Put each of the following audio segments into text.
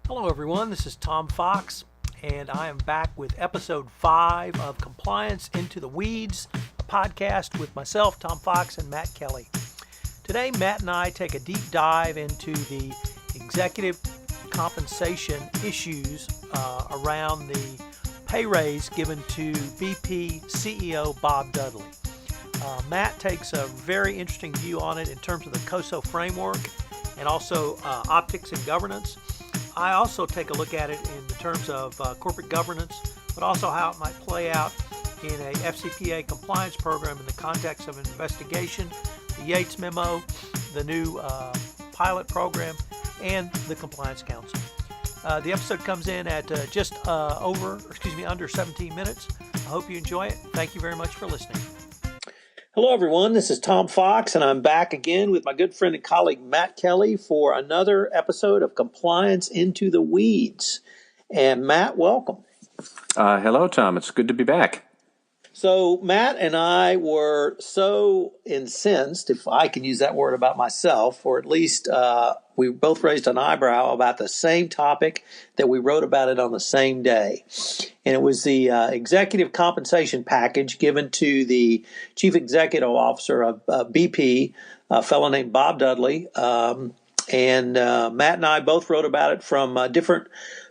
Hello, everyone. This is Tom Fox, and I am back with episode 5 of Compliance Into the Weeds, a podcast with myself, Tom Fox, and Matt Kelly. Today, Matt and I take a deep dive into the executive compensation issues around the pay raise given to BP CEO Bob Dudley. Matt takes a very interesting view on it in terms of the COSO framework and also optics and governance. I also take a look at it in the terms of corporate governance, but also how it might play out in a FCPA compliance program in the context of an investigation, the Yates memo, the new pilot program, and the Compliance Council. The episode comes in at under 17 minutes. I hope you enjoy it. Thank you very much for listening. Hello, everyone. This is Tom Fox, and I'm back again with my good friend and colleague Matt Kelly for another episode of Compliance Into the Weeds. And Matt, welcome. Hello, Tom. It's good to be back. So Matt and I were so incensed, if I can use that word about myself, or at least we both raised an eyebrow about the same topic that we wrote about it on the same day. And it was the executive compensation package given to the chief executive officer of BP, a fellow named Bob Dudley. And Matt and I both wrote about it from different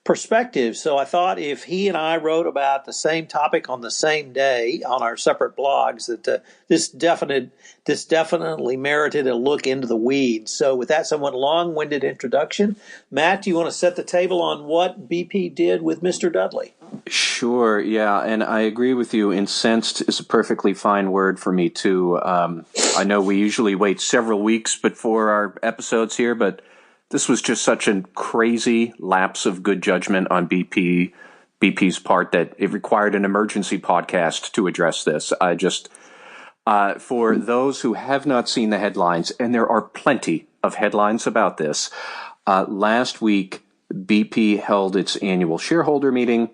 perspective. So I thought if he and I wrote about the same topic on the same day on our separate blogs, that this definitely merited a look into the weeds. So with that somewhat long-winded introduction, Matt, do you want to set the table on what BP did with Mr. Dudley? Sure, yeah, and I agree with you. Incensed is a perfectly fine word for me, too. I know we usually wait several weeks before our episodes here, but this was just such a crazy lapse of good judgment on BP's part that it required an emergency podcast to address this. For those who have not seen the headlines, and there are plenty of headlines about this, last week BP held its annual shareholder meeting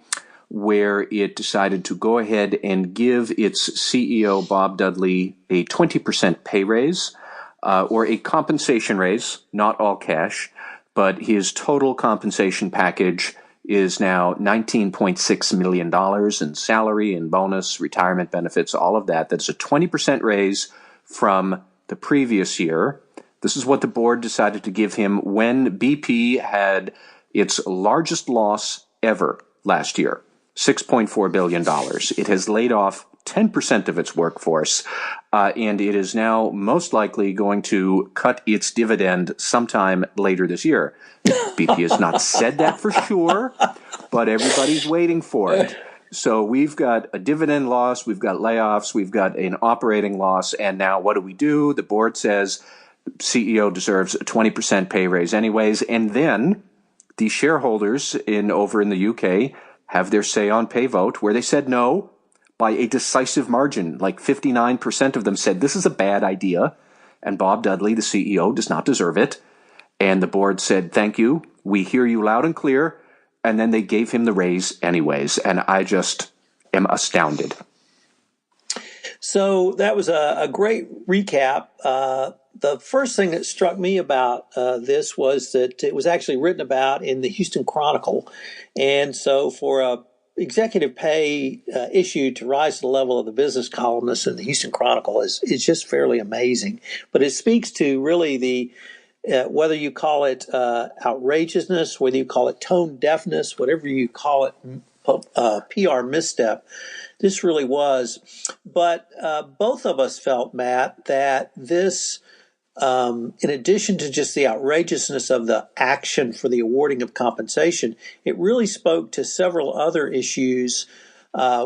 where it decided to go ahead and give its CEO, Bob Dudley, a 20% pay raise. Or a compensation raise, not all cash, but his total compensation package is now $19.6 million in salary and bonus, retirement benefits, all of that. That's a 20% raise from the previous year. This is what the board decided to give him when BP had its largest loss ever last year, $6.4 billion. It has laid off 10% of its workforce, and it is now most likely going to cut its dividend sometime later this year. BP has not said that for sure, but everybody's waiting for it. So we've got a dividend loss, we've got layoffs, we've got an operating loss, and now what do? The board says the CEO deserves a 20% pay raise anyways, and then the shareholders over in the UK have their say on pay vote where they said no by a decisive margin. Like 59% of them said this is a bad idea, and Bob Dudley, the CEO, does not deserve it. And the board said, thank you, we hear you loud and clear, and then they gave him the raise anyways, and I just am astounded. So that was a great recap. The first thing that struck me about this was that it was actually written about in the Houston Chronicle. And so for a executive pay issue to rise to the level of the business columnist in the Houston Chronicle is just fairly amazing. But it speaks to really the whether you call it outrageousness, whether you call it tone deafness, whatever you call it, PR misstep, this really was. But both of us felt, Matt, that this, in addition to just the outrageousness of the action for the awarding of compensation, it really spoke to several other issues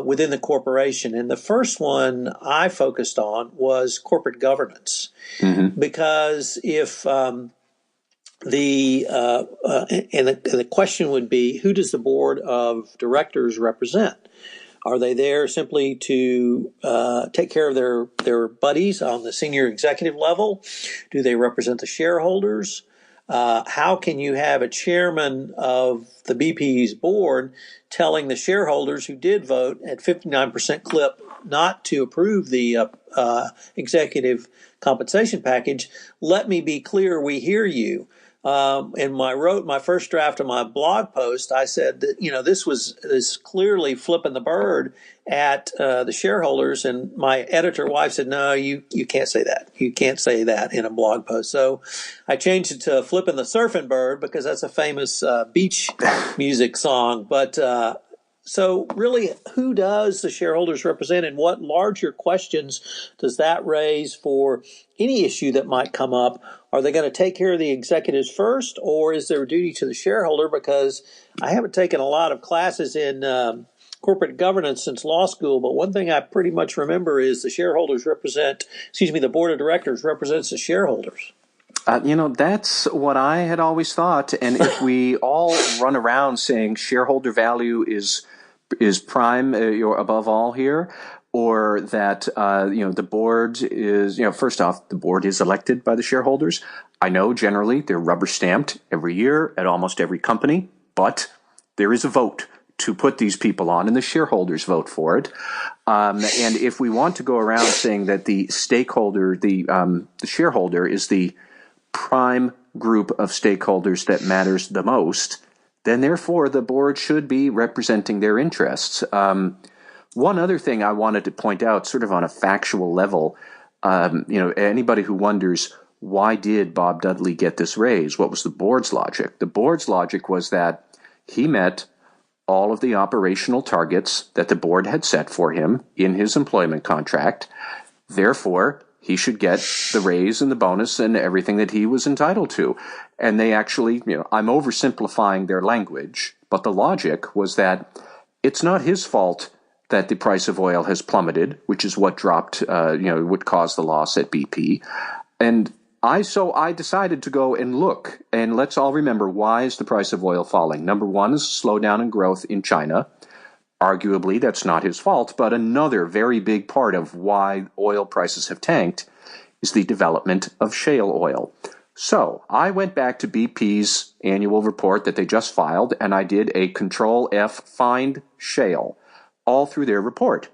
within the corporation. And the first one I focused on was corporate governance. Mm-hmm. Because if the question would be, who does the board of directors represent? Are they there simply to take care of their buddies on the senior executive level? Do they represent the shareholders? How can you have a chairman of the BP's board telling the shareholders who did vote at 59% clip not to approve the executive compensation package, let me be clear, we hear you. in my first draft of my blog post, I said that this is clearly flipping the bird at the shareholders, and my editor wife said, "No, you can't say that. You can't say that in a blog post." So I changed it to "flipping the surfing bird" because that's a famous beach music song. But so really, who does the shareholders represent, and what larger questions does that raise for any issue that might come up? Are they going to take care of the executives first, or is there a duty to the shareholder? Because I haven't taken a lot of classes in corporate governance since law school, but one thing I pretty much remember is the board of directors represents the shareholders. That's what I had always thought. And if we all run around saying shareholder value is prime, or above all here, or that the board is, first off, the board is elected by the shareholders. I know generally they're rubber stamped every year at almost every company, but there is a vote to put these people on, and the shareholders vote for it. And if we want to go around saying that the stakeholder, the shareholder, is the prime group of stakeholders that matters the most, then therefore the board should be representing their interests. One other thing I wanted to point out, sort of on a factual level, anybody who wonders, why did Bob Dudley get this raise? What was the board's logic? The board's logic was that he met all of the operational targets that the board had set for him in his employment contract. Therefore, he should get the raise and the bonus and everything that he was entitled to. And they actually, I'm oversimplifying their language, but the logic was that it's not his fault that the price of oil has plummeted, which is what would cause the loss at BP. And I decided to go and look, and let's all remember, why is the price of oil falling? Number one is a slowdown in growth in China. Arguably, that's not his fault, but another very big part of why oil prices have tanked is the development of shale oil. So I went back to BP's annual report that they just filed, and I did a Control F, find shale, all through their report.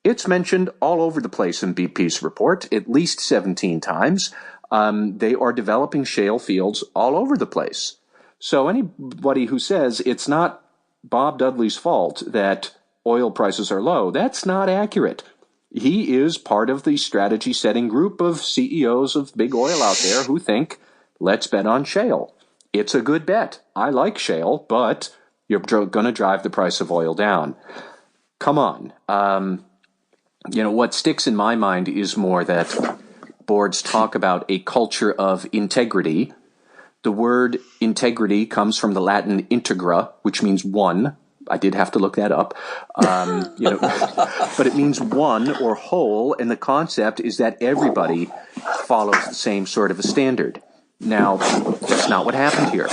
It's mentioned all over the place in BP's report, at least 17 times. They are developing shale fields all over the place. So anybody who says it's not Bob Dudley's fault that oil prices are low, that's not accurate. He is part of the strategy setting group of CEOs of big oil out there who think, let's bet on shale. It's a good bet. I like shale, but you're going to drive the price of oil down. Come on. What sticks in my mind is more that boards talk about a culture of integrity. The word integrity comes from the Latin integra, which means one. I did have to look that up. But it means one or whole, and the concept is that everybody follows the same sort of a standard. Now, that's not what happened here.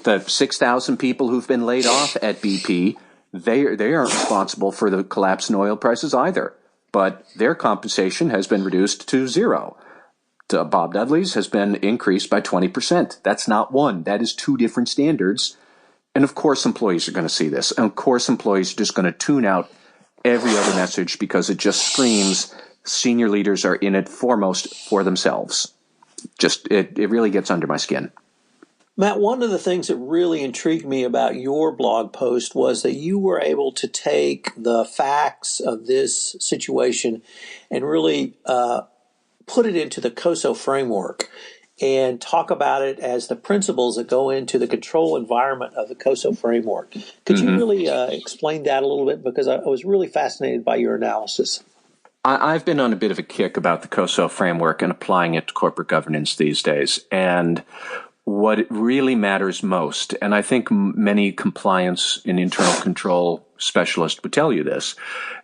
The 6,000 people who've been laid off at BP, they aren't responsible for the collapse in oil prices either, but their compensation has been reduced to zero. Bob Dudley's has been increased by 20%. That's not one. That is two different standards. And of course, employees are going to see this. And of course, employees are just going to tune out every other message because it just screams senior leaders are in it foremost for themselves. It really gets under my skin. Matt, one of the things that really intrigued me about your blog post was that you were able to take the facts of this situation and really put it into the COSO framework and talk about it as the principles that go into the control environment of the COSO framework. Could you really explain that a little bit? Because I was really fascinated by your analysis. I've been on a bit of a kick about the COSO framework and applying it to corporate governance these days. And what really matters most, and I think many compliance and internal control specialists would tell you this,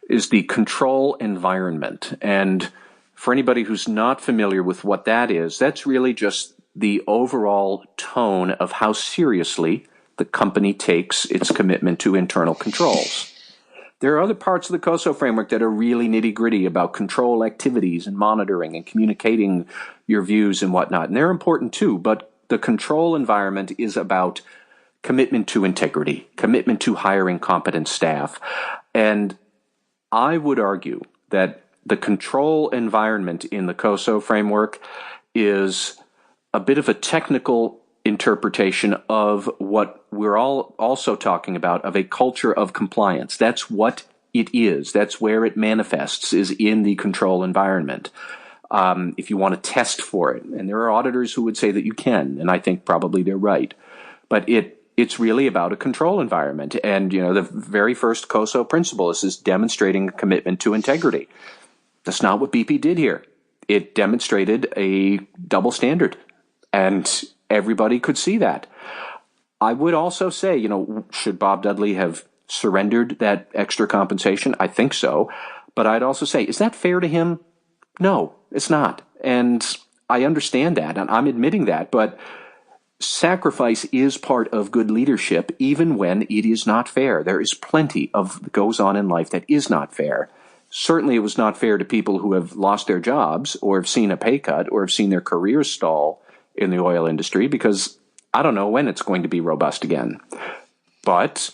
is the control environment. And for anybody who's not familiar with what that is, that's really just the overall tone of how seriously the company takes its commitment to internal controls. There are other parts of the COSO framework that are really nitty-gritty about control activities and monitoring and communicating your views and whatnot, and they're important too, but the control environment is about commitment to integrity, commitment to hiring competent staff. And I would argue that the control environment in the COSO framework is a bit of a technical interpretation of what we're all also talking about, of a culture of compliance. That's what it is. That's where it manifests, is in the control environment. If you want to test for it, and there are auditors who would say that you can, and I think probably they're right, but it's really about a control environment. And, the very first COSO principle is demonstrating a commitment to integrity. That's not what BP did here. It demonstrated a double standard, and everybody could see that. I would also say, should Bob Dudley have surrendered that extra compensation? I think so. But I'd also say, is that fair to him? No, it's not. And I understand that, and I'm admitting that, but sacrifice is part of good leadership, even when it is not fair. There is plenty of goes on in life that is not fair. Certainly it was not fair to people who have lost their jobs or have seen a pay cut or have seen their careers stall in the oil industry, because I don't know when it's going to be robust again. But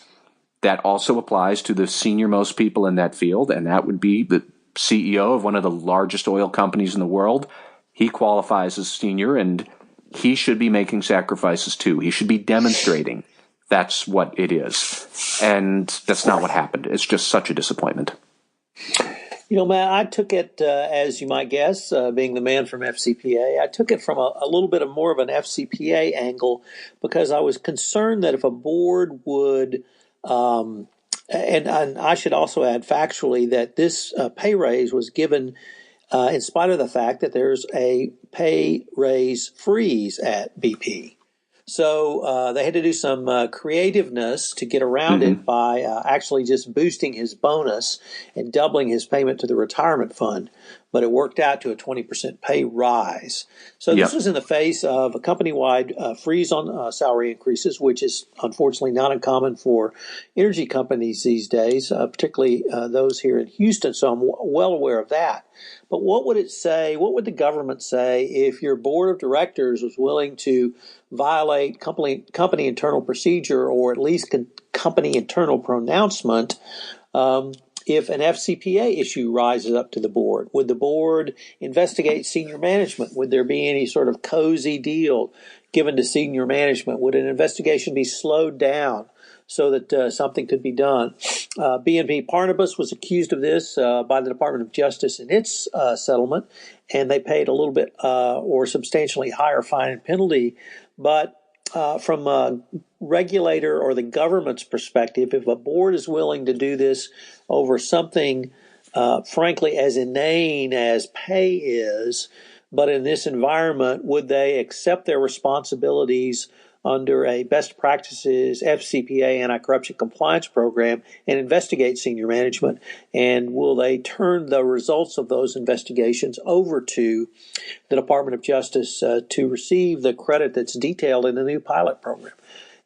that also applies to the senior-most people in that field, and that would be the CEO of one of the largest oil companies in the world. He qualifies as senior, and he should be making sacrifices too. He should be demonstrating that's what it is. And that's not what happened. It's just such a disappointment. Matt, I took it, as you might guess, being the man from FCPA, I took it from a little bit of more of an FCPA angle, because I was concerned that if a board would, and I should also add factually that this pay raise was given in spite of the fact that there's a pay raise freeze at BP. So they had to do some creativeness to get around it by actually just boosting his bonus and doubling his payment to the retirement fund. But it worked out to a 20% pay rise. So this was in the face of a company-wide freeze on salary increases, which is unfortunately not uncommon for energy companies these days, particularly those here in Houston. So I'm well aware of that. But what would it say, what would the government say if your board of directors was willing to violate company internal procedure, or at least company internal pronouncement, if an FCPA issue rises up to the board? Would the board investigate senior management? Would there be any sort of cozy deal given to senior management? Would an investigation be slowed down so that something could be done? BNP Paribas was accused of this by the Department of Justice in its settlement, and they paid a little bit or substantially higher fine and penalty. But from a regulator or the government's perspective, if a board is willing to do this over something, frankly, as inane as pay is, but in this environment, would they accept their responsibilities under a best practices FCPA anti-corruption compliance program and investigate senior management? And will they turn the results of those investigations over to the Department of Justice to receive the credit that's detailed in the new pilot program?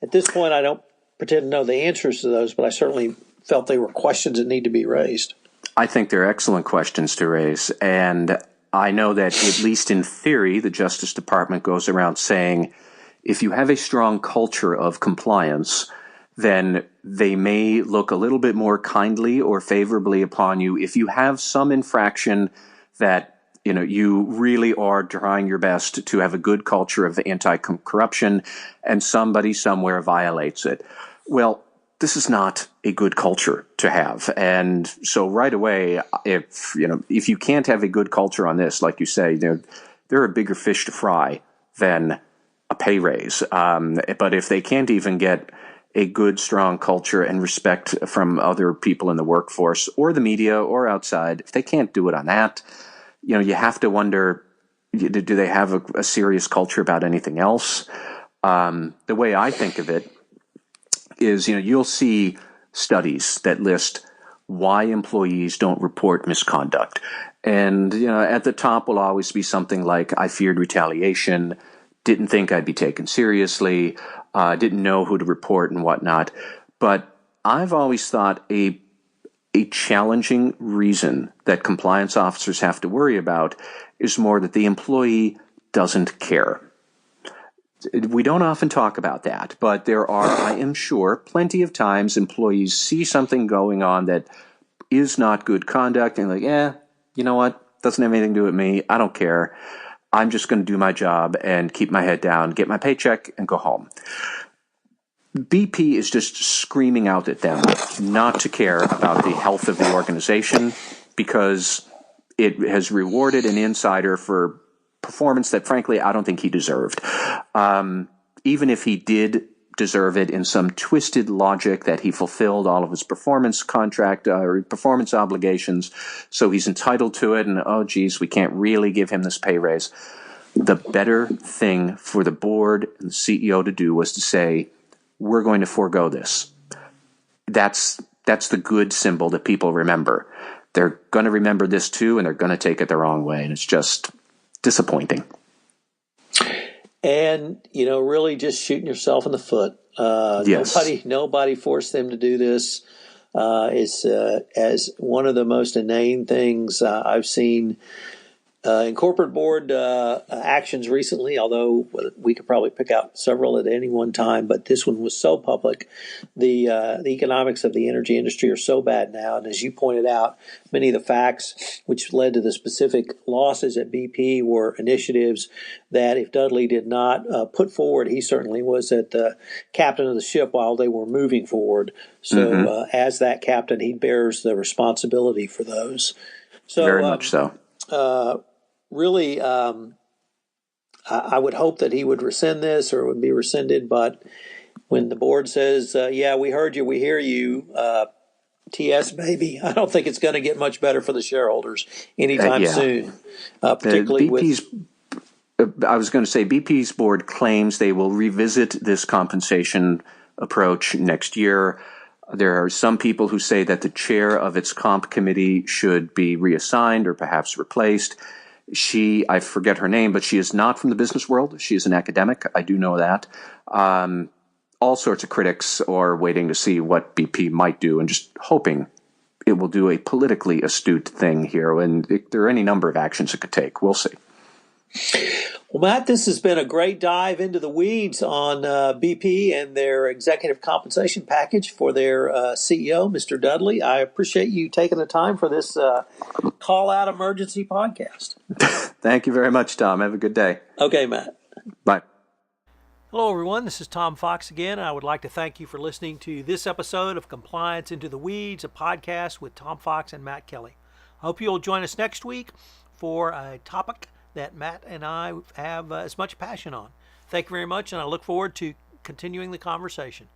At this point, I don't pretend to know the answers to those, but I certainly felt they were questions that need to be raised. I think they're excellent questions to raise. And I know that, at least in theory, the Justice Department goes around saying, if you have a strong culture of compliance, then they may look a little bit more kindly or favorably upon you. If you have some infraction that you really are trying your best to have a good culture of anti-corruption, and somebody somewhere violates it. Well, this is not a good culture to have. And so right away, if you can't have a good culture on this, like you say, there are bigger fish to fry than a pay raise. But if they can't even get a good, strong culture and respect from other people in the workforce or the media or outside, if they can't do it on that, you have to wonder, do they have a serious culture about anything else? The way I think of it is, you'll see studies that list why employees don't report misconduct. And, at the top will always be something like, I feared retaliation, didn't think I'd be taken seriously, didn't know who to report and whatnot. But I've always thought a challenging reason that compliance officers have to worry about is more that the employee doesn't care. We don't often talk about that, but there are, I am sure, plenty of times employees see something going on that is not good conduct and like, you know what, doesn't have anything to do with me, I don't care. I'm just going to do my job and keep my head down, get my paycheck, and go home. BP is just screaming out at them not to care about the health of the organization because it has rewarded an insider for performance that, frankly, I don't think he deserved. Even if he did deserve it in some twisted logic that he fulfilled all of his performance contract or performance obligations, so he's entitled to it, and oh geez, we can't really give him this pay raise. The better thing for the board and the CEO to do was to say, we're going to forego this. That's the good symbol that people remember. They're going to remember this too, and they're going to take it the wrong way, and it's just disappointing. And, really just shooting yourself in the foot. Yes. Nobody forced them to do this. It's as one of the most inane things I've seen in corporate board actions recently, although we could probably pick out several at any one time, but this one was so public. The economics of the energy industry are so bad now, and as you pointed out, many of the facts which led to the specific losses at BP were initiatives that if Dudley did not put forward, he certainly was at the captain of the ship while they were moving forward. So as that captain, he bears the responsibility for those. So very much so. Really, I would hope that he would rescind this or it would be rescinded. But when the board says, yeah, we heard you, we hear you, TS baby, I don't think it's going to get much better for the shareholders anytime soon, particularly BP's, I was going to say BP's board claims they will revisit this compensation approach next year. There are some people who say that the chair of its comp committee should be reassigned or perhaps replaced. I forget her name, but she is not from the business world. She is an academic. I do know that. All sorts of critics are waiting to see what BP might do and just hoping it will do a politically astute thing here. And there are any number of actions it could take. We'll see. Well, Matt, this has been a great dive into the weeds on BP and their executive compensation package for their CEO, Mr. Dudley. I appreciate you taking the time for this call-out emergency podcast. Thank you very much, Tom. Have a good day. Okay, Matt. Bye. Hello, everyone. This is Tom Fox again. I would like to thank you for listening to this episode of Compliance Into the Weeds, a podcast with Tom Fox and Matt Kelly. I hope you'll join us next week for a topic that Matt and I have as much passion on. Thank you very much, and I look forward to continuing the conversation.